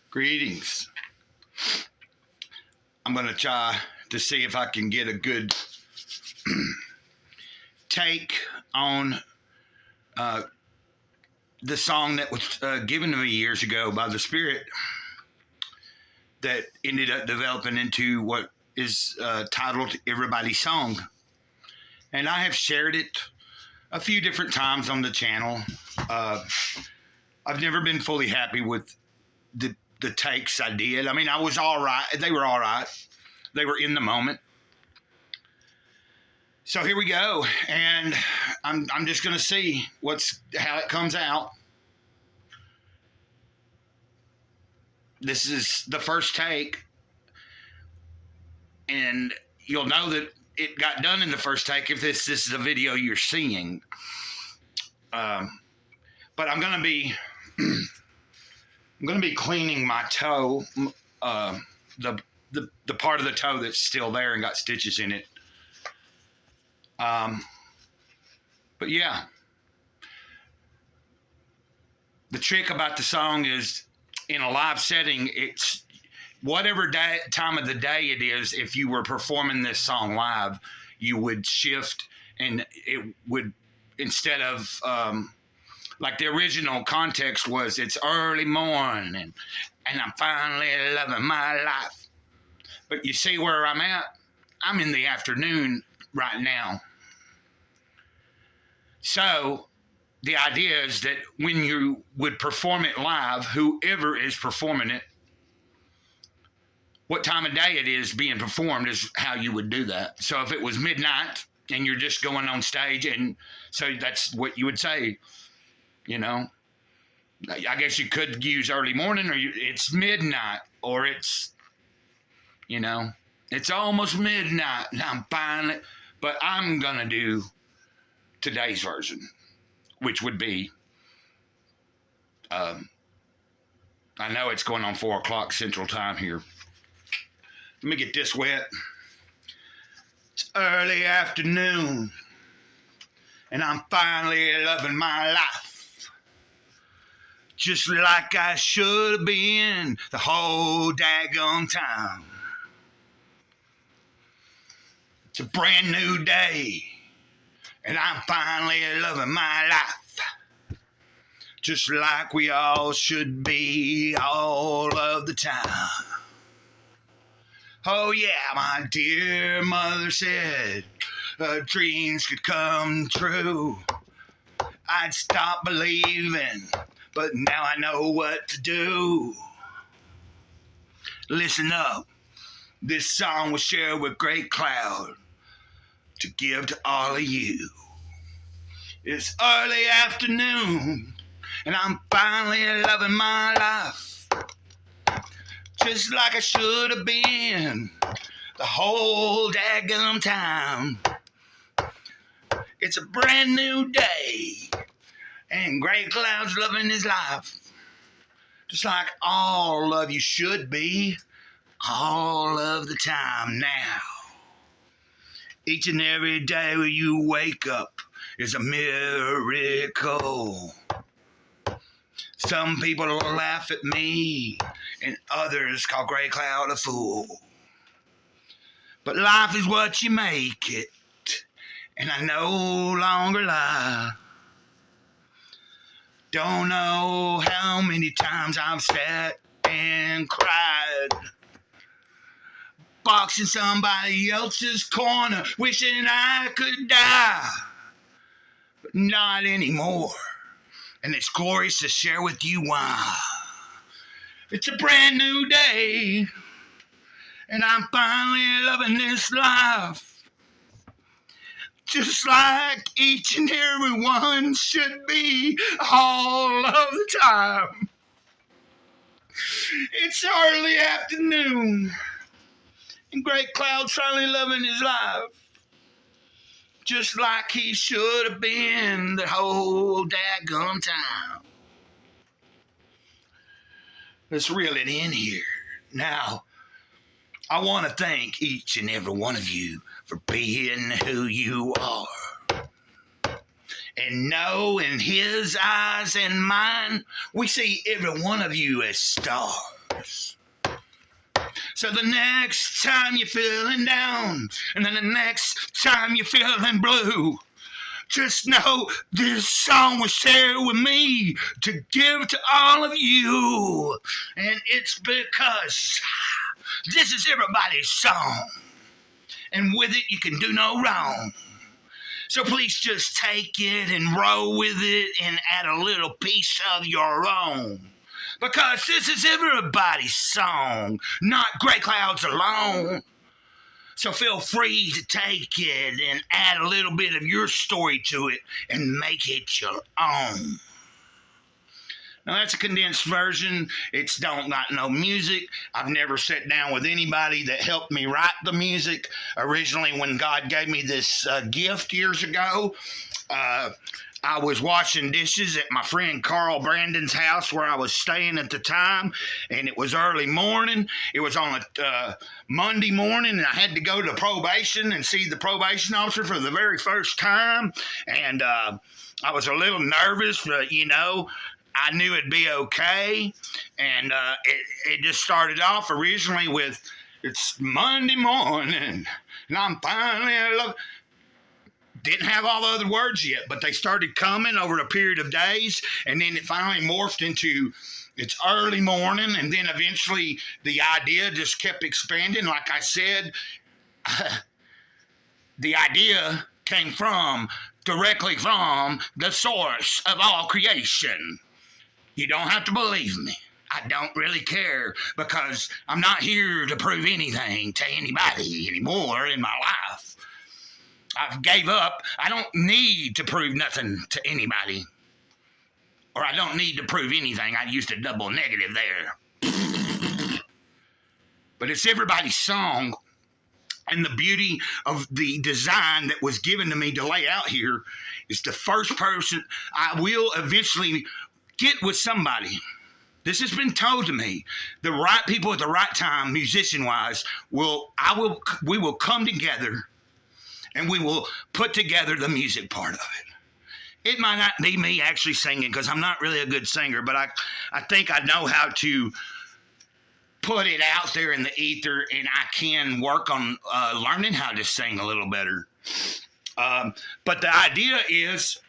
Greetings. I'm going to try to see if I can get a good take on the song that was given to me years ago by the Spirit that ended up developing into what is titled Everybody's Song. And I have shared it a few different times on the channel. I've never been fully happy with the takes I did. I mean, I was all right. They were all right. They were in the moment. So here we go, and I'm just going to see how it comes out. This is the first take, and you'll know that it got done in the first take if this is a video you're seeing. But I'm going to be cleaning my toe, the part of the toe that's still there and got stitches in it. But yeah, the trick about the song is in a live setting, it's whatever time of the day it is. If you were performing this song live, you would shift, and it would, instead of like the original context was, it's early morning and I'm finally loving my life. But you see where I'm at? I'm in the afternoon right now. So the idea is that when you would perform it live, whoever is performing it, what time of day it is being performed is how you would do that. So if it was midnight and you're just going on stage, and so that's what you would say, you know. I guess you could use early morning, or it's midnight, or it's, you know, it's almost midnight and I'm finally, but I'm going to do today's version, which would be, I know it's going on 4 o'clock Central Time here. Let me get this wet. It's early afternoon, and I'm finally loving my life, just like I should have been the whole daggone time. It's a brand new day, and I'm finally loving my life, just like we all should be all of the time. Oh yeah, my dear mother said dreams could come true. I'd stop believing, but now I know what to do. Listen up, this song was shared with Great Cloud to give to all of you. It's early afternoon, and I'm finally loving my life, just like I should have been the whole daggum time. It's a brand new day, and Great Cloud's loving his life, just like all of you should be all of the time now. Each and every day when you wake up is a miracle. Some people laugh at me, and others call Great Cloud a fool. But life is what you make it, and I no longer lie. Don't know how many times I've sat and cried, boxing somebody else's corner, wishing I could die. But not anymore, and it's glorious to share with you why. It's a brand new day, and I'm finally loving this life, just like each and every one should be all of the time. It's early afternoon, and Great Cloud's finally loving his life, just like he should have been the whole daggum time. Let's reel it in here. Now, I want to thank each and every one of you for being who you are. and know in his eyes and mine, we see every one of you as stars. So the next time you're feeling down, and then the next time you're feeling blue, just know this song was shared with me to give to all of you. And it's because this is everybody's song. And with it, you can do no wrong. So please just take it and roll with it and add a little piece of your own. Because this is everybody's song, not Grey Clouds alone. So feel free to take it and add a little bit of your story to it and make it your own. Now that's a condensed version. It's don't got no music. I've never sat down with anybody that helped me write the music. Originally, when God gave me this gift years ago, I was washing dishes at my friend Carl Brandon's house where I was staying at the time, and it was early morning. It was on a Monday morning, and I had to go to probation and see the probation officer for the very first time, and I was a little nervous, but, I knew it'd be okay, and it just started off originally with, it's Monday morning, and I'm finally in love. Didn't have all the other words yet, but they started coming over a period of days, and then it finally morphed into it's early morning, and then eventually the idea just kept expanding. Like I said, the idea came directly from the source of all creation. You don't have to believe me. I don't really care, because I'm not here to prove anything to anybody anymore in my life. I've gave up. I don't need to prove nothing to anybody. Or I don't need to prove anything. I used a double negative there. But it's everybody's song. And the beauty of the design that was given to me to lay out here is the first person I will eventually get with somebody. This has been told to me. The right people at the right time, musician-wise, we will come together and we will put together the music part of it. It might not be me actually singing, because I'm not really a good singer, but I think I know how to put it out there in the ether, and I can work on learning how to sing a little better. But the idea is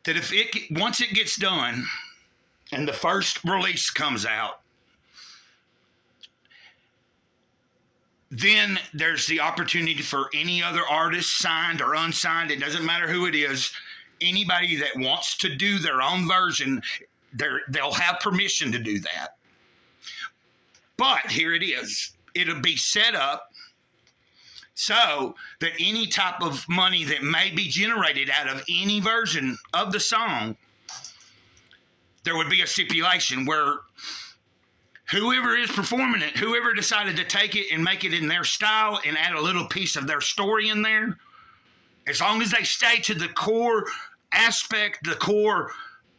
that once it gets done and the first release comes out, then there's the opportunity for any other artist, signed or unsigned, it doesn't matter who it is, anybody that wants to do their own version, they'll have permission to do that. But here it is. It'll be set up so that any type of money that may be generated out of any version of the song, there would be a stipulation where whoever is performing it, whoever decided to take it and make it in their style and add a little piece of their story in there, as long as they stay to the core aspect, the core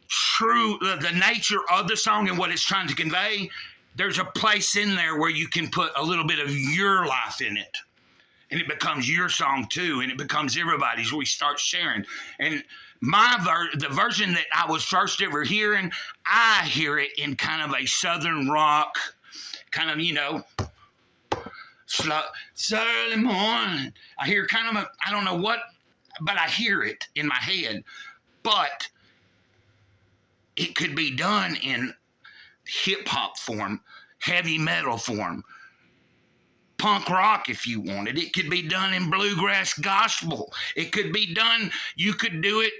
true, the nature of the song and what it's trying to convey, there's a place in there where you can put a little bit of your life in it. And it becomes your song too, and it becomes everybody's. We start sharing. And the version that I was first ever hearing, I hear it in kind of a southern rock, kind of, slow, it's early morning. I hear kind of I don't know what, but I hear it in my head. But it could be done in hip hop form, heavy metal form, punk rock if you wanted. It could be done in bluegrass gospel. It could be done, you could do it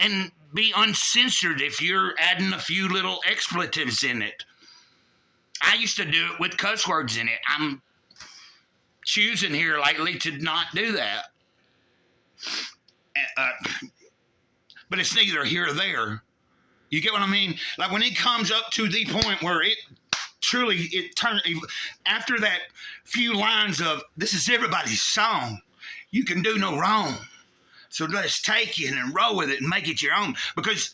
and be uncensored if you're adding a few little expletives in it. I used to do it with cuss words in it. I'm choosing here lately to not do that. But it's neither here or there. You get what I mean? Like when it comes up to the point where it turns, after that few lines of, this is everybody's song, you can do no wrong. So let's take it and roll with it and make it your own. Because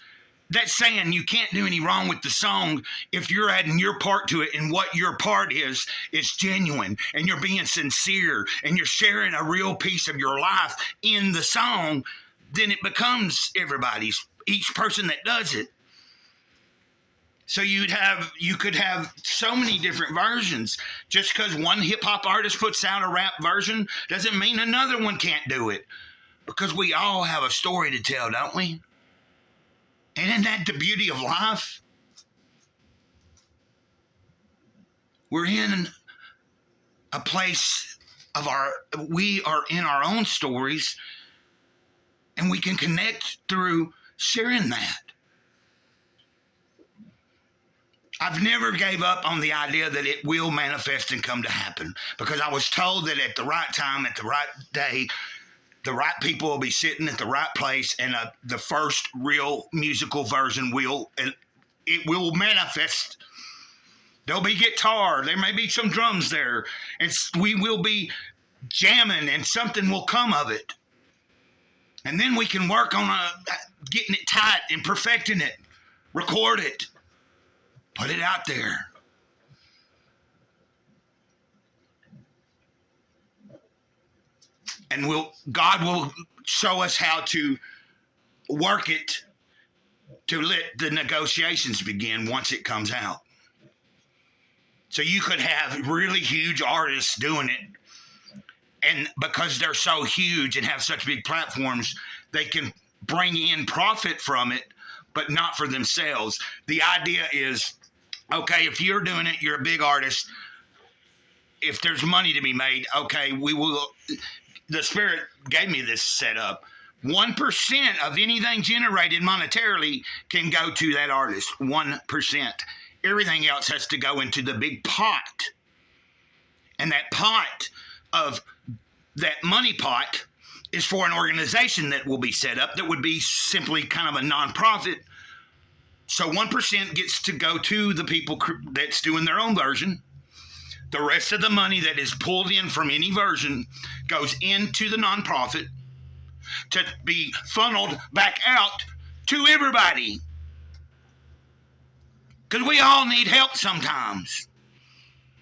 that's saying you can't do any wrong with the song if you're adding your part to it, and what your part is genuine, and you're being sincere, and you're sharing a real piece of your life in the song. Then it becomes everybody's, each person that does it. So you could have so many different versions. Just because one hip hop artist puts out a rap version doesn't mean another one can't do it, because we all have a story to tell, don't we? And isn't that the beauty of life? We're in a place of we are in our own stories, and we can connect through sharing that. I've never gave up on the idea that it will manifest and come to happen, because I was told that at the right time, at the right day, the right people will be sitting at the right place, and the first real musical version will manifest. There'll be guitar, there may be some drums there, and we will be jamming, and something will come of it. And then we can work on getting it tight and perfecting it, record it, put it out there. And God will show us how to work it to let the negotiations begin once it comes out. So you could have really huge artists doing it, and because they're so huge and have such big platforms, they can bring in profit from it, but not for themselves. The idea is, okay, if you're doing it, you're a big artist. If there's money to be made, okay, we will. The Spirit gave me this setup. 1% of anything generated monetarily can go to that artist. 1%. Everything else has to go into the big pot. And that pot of that money pot is for an organization that will be set up that would be simply kind of a nonprofit. So 1% gets to go to the people that's doing their own version. The rest of the money that is pulled in from any version goes into the nonprofit to be funneled back out to everybody. Because we all need help sometimes.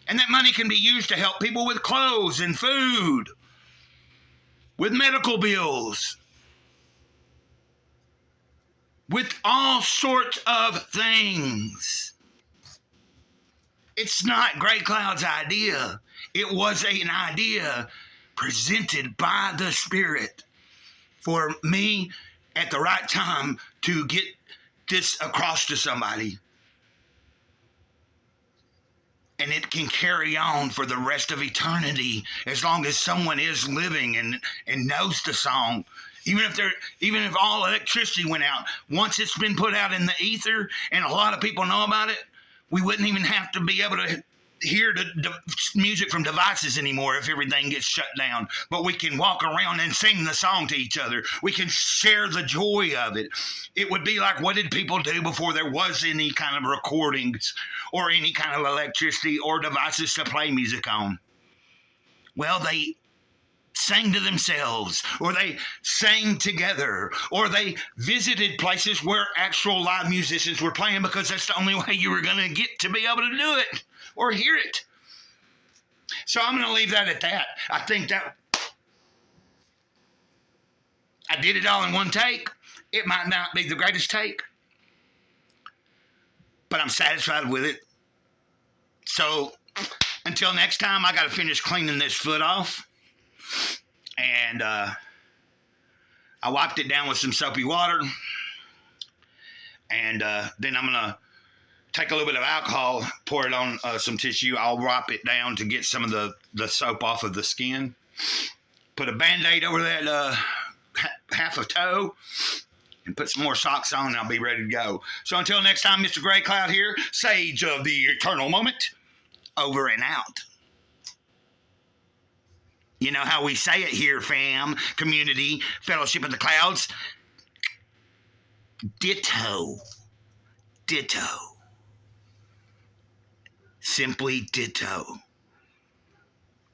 And that money can be used to help people with clothes and food, with medical bills, with all sorts of things. It's not Great Cloud's idea. It was an idea presented by the Spirit for me at the right time to get this across to somebody. And it can carry on for the rest of eternity as long as someone is living and knows the song. Even if all electricity went out, once it's been put out in the ether and a lot of people know about it, we wouldn't even have to be able to hear the music from devices anymore if everything gets shut down. But we can walk around and sing the song to each other. We can share the joy of it. It would be like, what did people do before there was any kind of recordings or any kind of electricity or devices to play music on? Well, they sang to themselves, or they sang together, or they visited places where actual live musicians were playing, because that's the only way you were going to get to be able to do it or hear it. So I'm going to leave that at that. I think that I did it all in one take. It might not be the greatest take, but I'm satisfied with it. So until next time, I got to finish cleaning this foot off. And I wiped it down with some soapy water. And then I'm going to take a little bit of alcohol, pour it on some tissue. I'll wipe it down to get some of the soap off of the skin. Put a Band-Aid over that half a toe. And put some more socks on, and I'll be ready to go. So until next time, Mr. Gray Cloud here, Sage of the Eternal Moment, over and out. You know how we say it here, fam, community, Fellowship of the Clouds? Ditto. Ditto. Simply ditto.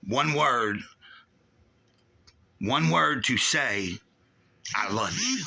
One word to say, I love you.